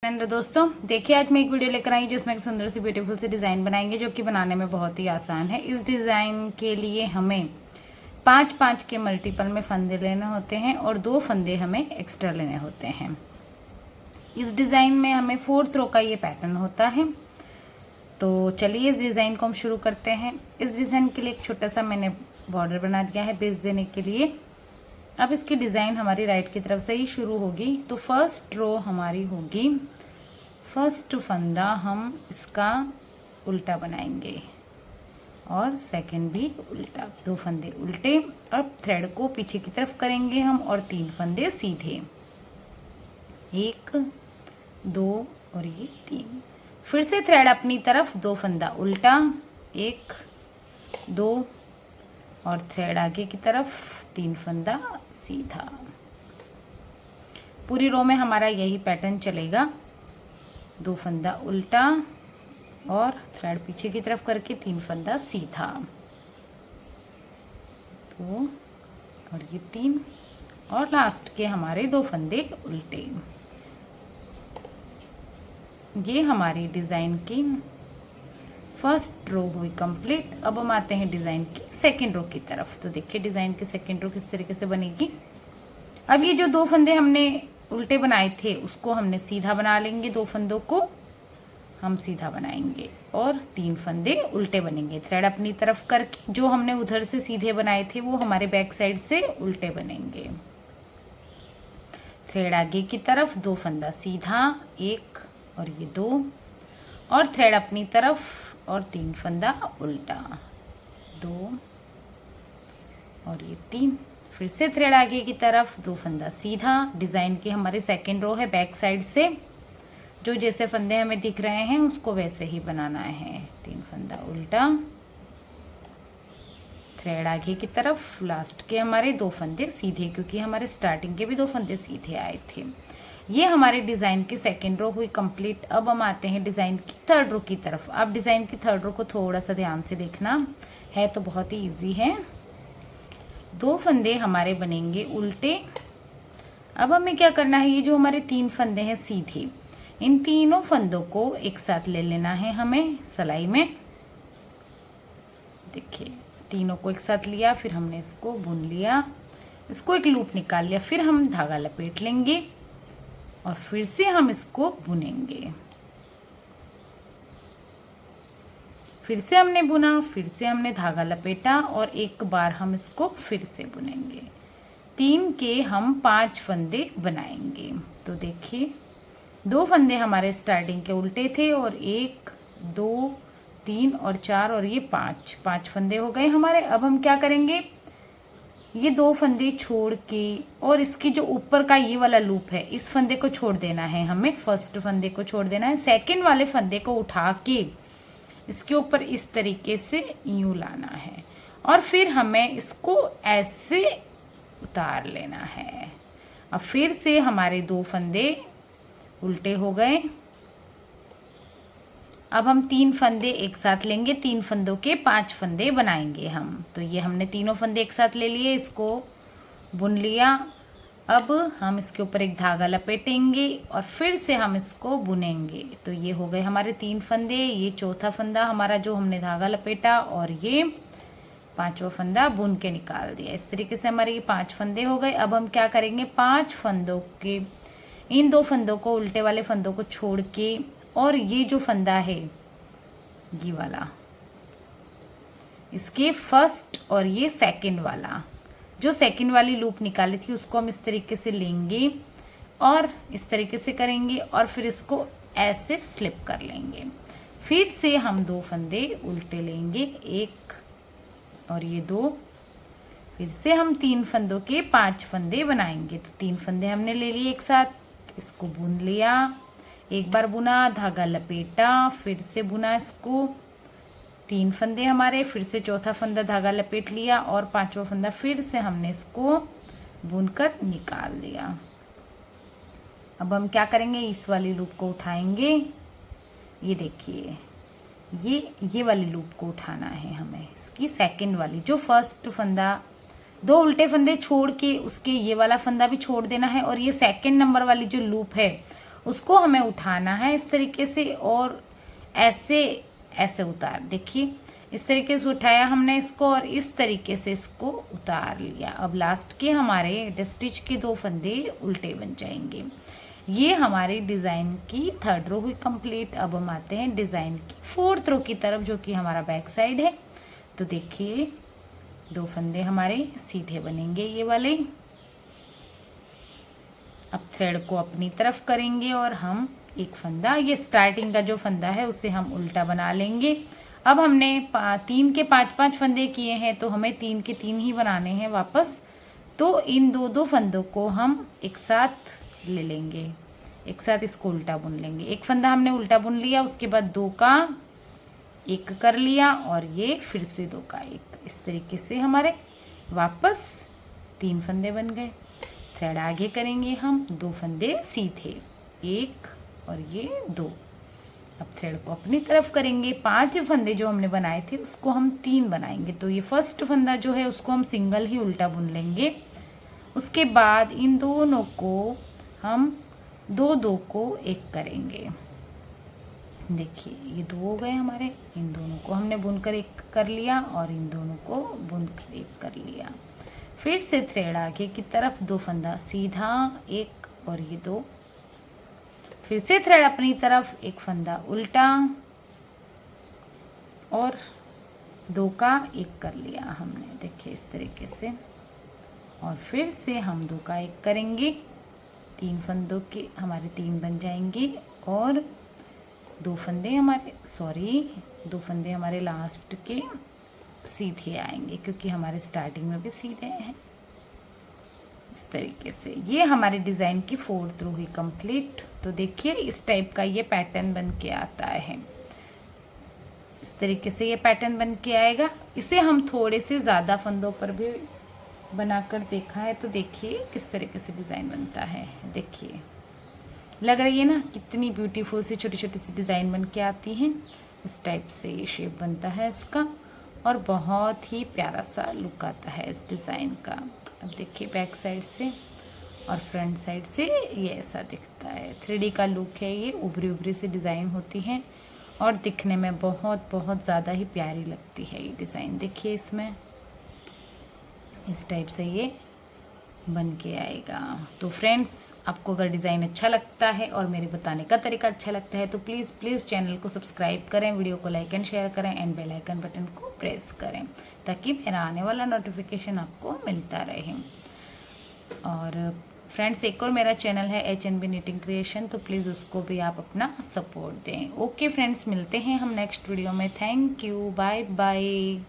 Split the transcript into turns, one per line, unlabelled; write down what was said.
And दोस्तों देखिए, आज मैं एक वीडियो लेकर आई जिसमें एक सुंदर सी ब्यूटीफुल सी डिज़ाइन बनाएंगे जो कि बनाने में बहुत ही आसान है। इस डिज़ाइन के लिए हमें 5-5 के मल्टीपल में फंदे लेने होते हैं और 2 फंदे हमें एक्स्ट्रा लेने होते हैं। इस डिज़ाइन में हमें 4th रो का ये पैटर्न होता है। तो चलिए इस डिज़ाइन को हम शुरू करते हैं। इस डिज़ाइन के लिए एक छोटा सा मैंने बॉर्डर बना दिया है बेस देने के लिए। अब इसकी डिज़ाइन हमारी राइट की तरफ से ही शुरू होगी। तो फर्स्ट रो हमारी होगी, फर्स्ट फंदा हम इसका उल्टा बनाएंगे और सेकंड भी उल्टा, 2 फंदे उल्टे। अब थ्रेड को पीछे की तरफ करेंगे हम और 3 फंदे सीधे, 1 2 और ये 3। फिर से थ्रेड अपनी तरफ, 2 फंदा उल्टा, 1 2 और थ्रेड आगे की तरफ, 3 फंदा सीधा। पूरी रो में हमारा यही पैटर्न चलेगा, 2 फंदा उल्टा और थ्रेड पीछे की तरफ करके 3 फंदा सीधा, 2 और ये 3 और लास्ट के हमारे 2 फंदे उल्टे। ये हमारी डिजाइन की फर्स्ट रो हुई कंप्लीट। अब हम आते हैं डिजाइन की सेकेंड रो की तरफ। तो देखिए डिजाइन की सेकेंड रो किस तरीके से बनेगी। अब ये जो 2 फंदे हमने उल्टे बनाए थे उसको हमने सीधा बना लेंगे, 2 फंदों को हम सीधा बनाएंगे और 3 फंदे उल्टे बनेंगे। थ्रेड अपनी तरफ करके जो हमने उधर से सीधे बनाए थे वो हमारे बैक साइड से उल्टे बनेंगे। थ्रेड आगे की तरफ, 2 फंदा सीधा, 1 और ये 2 और थ्रेड अपनी तरफ और 3 फंदा उल्टा, 2 और ये 3। फिर से थ्रेड आगे की तरफ, 2 फंदा सीधा। डिजाइन की हमारी सेकेंड रो है, बैक साइड से जो जैसे फंदे हमें दिख रहे हैं उसको वैसे ही बनाना है। 3 फंदा उल्टा, थ्रेड आगे की तरफ, लास्ट के हमारे 2 फंदे सीधे, क्योंकि हमारे स्टार्टिंग के भी 2 फंदे सीधे आए थे। ये हमारी डिजाइन की सेकेंड रो हुई कंप्लीट। अब हम आते हैं डिजाइन की थर्ड रो की तरफ। अब डिजाइन की थर्ड रो को थोड़ा सा ध्यान से देखना है, तो बहुत ही इजी है। 2 फंदे हमारे बनेंगे उल्टे। अब हमें क्या करना है, ये जो हमारे 3 फंदे हैं सीधे, इन तीनों फंदों को एक साथ ले लेना है हमें सिलाई में। देखिए तीनों को एक साथ लिया, फिर हमने इसको बुन लिया, इसको एक लूप निकाल लिया, फिर हम धागा लपेट लेंगे और फिर से हम इसको बुनेंगे। फिर से हमने बुना, फिर से हमने धागा लपेटा और एक बार हम इसको फिर से बुनेंगे। 3 के हम 5 फंदे बनाएंगे। तो देखिए 2 फंदे हमारे स्टार्टिंग के उल्टे थे और 1 2 3 और 4 और ये 5 फंदे हो गए हमारे। अब हम क्या करेंगे, ये 2 फंदे छोड़ के और इसकी जो ऊपर का ये वाला लूप है, इस फंदे को छोड़ देना है हमें, फर्स्ट फंदे को छोड़ देना है। सेकंड वाले फंदे को उठा के इसके ऊपर इस तरीके से यूं लाना है और फिर हमें इसको ऐसे उतार लेना है। अब फिर से हमारे 2 फंदे उल्टे हो गए। अब हम 3 फंदे एक साथ लेंगे, 3 फंदों के 5 फंदे बनाएंगे हम। तो ये हमने तीनों फंदे एक साथ ले लिए, इसको बुन लिया। अब हम इसके ऊपर एक धागा लपेटेंगे और फिर से हम इसको बुनेंगे। तो ये हो गए हमारे 3 फंदे, ये चौथा फंदा हमारा जो हमने धागा लपेटा और ये 5वां फंदा बुन के निकाल दिया। इस तरीके से हमारे ये 5 फंदे हो गए। अब हम क्या करेंगे, 5 फंदों के इन 2 फंदों को, उल्टे वाले फंदों को छोड़ के, और ये जो फंदा है ये वाला, इसके फर्स्ट और ये सेकंड वाला, जो सेकंड वाली लूप निकाली थी उसको हम इस तरीके से लेंगे और इस तरीके से करेंगे और फिर इसको ऐसे स्लिप कर लेंगे। फिर से हम 2 फंदे उल्टे लेंगे, 1 और ये 2। फिर से हम 3 फंदों के 5 फंदे बनाएंगे। तो 3 फंदे हमने ले लिए एक साथ, इसको बुन लिया, एक बार बुना, धागा लपेटा, फिर से बुना इसको, 3 फंदे हमारे, फिर से चौथा फंदा धागा लपेट लिया और 5वां फंदा फिर से हमने इसको बुनकर निकाल दिया। अब हम क्या करेंगे, इस वाली लूप को उठाएंगे। ये देखिए ये वाली लूप को उठाना है हमें, इसकी सेकंड वाली, जो फर्स्ट फंदा, 2 उल्टे फंदे छोड़ के उसके ये वाला फंदा भी छोड़ देना है और ये सेकंड नंबर वाली जो लूप है उसको हमें उठाना है इस तरीके से और ऐसे ऐसे उतार, देखिए इस तरीके से उठाया हमने इसको और इस तरीके से इसको उतार लिया। अब लास्ट के हमारे स्टिच के 2 फंदे उल्टे बन जाएंगे। ये हमारी डिज़ाइन की 3rd रो हुई कंप्लीट। अब हम आते हैं डिज़ाइन की 4th रो की तरफ, जो कि हमारा बैक साइड है। तो देखिए 2 फंदे हमारे सीधे बनेंगे ये वाले। अब थ्रेड को अपनी तरफ करेंगे और हम एक फंदा, ये स्टार्टिंग का जो फंदा है उसे हम उल्टा बना लेंगे। अब हमने 3 के 5-5 फंदे किए हैं, तो हमें 3 के 3 ही बनाने हैं वापस। तो इन 2-2 फंदों को हम एक साथ ले लेंगे, एक साथ इसको उल्टा बुन लेंगे। एक फंदा हमने उल्टा बुन लिया, उसके बाद 2 का 1 कर लिया और ये फिर से 2 का 1। इस तरीके से हमारे वापस 3 फंदे बन गए। थ्रेड आगे करेंगे हम, 2 फंदे सीधे, 1 और ये 2। अब थ्रेड को अपनी तरफ करेंगे। 5 फंदे जो हमने बनाए थे उसको हम 3 बनाएंगे। तो ये फर्स्ट फंदा जो है उसको हम सिंगल ही उल्टा बुन लेंगे। उसके बाद इन दोनों को हम 2-2 को 1 करेंगे। देखिए ये 2 हो गए हमारे। इन दोनों को हमने बुनकर 1 कर लिया और इन दोनों को बुनकर 1 कर लिया। फिर से थ्रेड आगे की तरफ, 2 फंदा सीधा, 1 और ये 2। फिर से थ्रेड अपनी तरफ, 1 फंदा उल्टा और 2 का 1 कर लिया हमने, देखिए इस तरीके से। और फिर से हम 2 का 1 करेंगे। 3 फंदों के हमारे 3 बन जाएंगे और 2 फंदे हमारे लास्ट के सीधे आएंगे, क्योंकि हमारे स्टार्टिंग में भी सीधे हैं। इस तरीके से ये हमारी डिज़ाइन की 4th रो हुई कंप्लीट। तो देखिए इस टाइप का ये पैटर्न बन के आता है। इस तरीके से ये पैटर्न बन के आएगा। इसे हम थोड़े से ज़्यादा फंदों पर भी बनाकर देखा है, तो देखिए किस तरीके से डिज़ाइन बनता है। देखिए लग रही है ना कितनी ब्यूटीफुल सी छोटी छोटी सी डिज़ाइन बन के आती है। इस टाइप से ये शेप बनता है इसका और बहुत ही प्यारा सा लुक आता है इस डिज़ाइन का। अब देखिए बैक साइड से और फ्रंट साइड से ये ऐसा दिखता है। 3D का लुक है ये, उभरी उभरी सी डिज़ाइन होती है और दिखने में बहुत बहुत ज़्यादा ही प्यारी लगती है ये डिज़ाइन। देखिए इसमें इस टाइप से ये बन के आएगा। तो फ्रेंड्स, आपको अगर डिज़ाइन अच्छा लगता है और मेरे बताने का तरीका अच्छा लगता है तो प्लीज़ चैनल को सब्सक्राइब करें, वीडियो को लाइक एंड शेयर करें एंड बेल आइकन बटन को प्रेस करें, ताकि मेरा आने वाला नोटिफिकेशन आपको मिलता रहे। और फ्रेंड्स, एक और मेरा चैनल है HNB निटिंग क्रिएशन, तो प्लीज़ उसको भी आप अपना सपोर्ट दें। ओके फ्रेंड्स, मिलते हैं हम नेक्स्ट वीडियो में। Thank you, bye bye.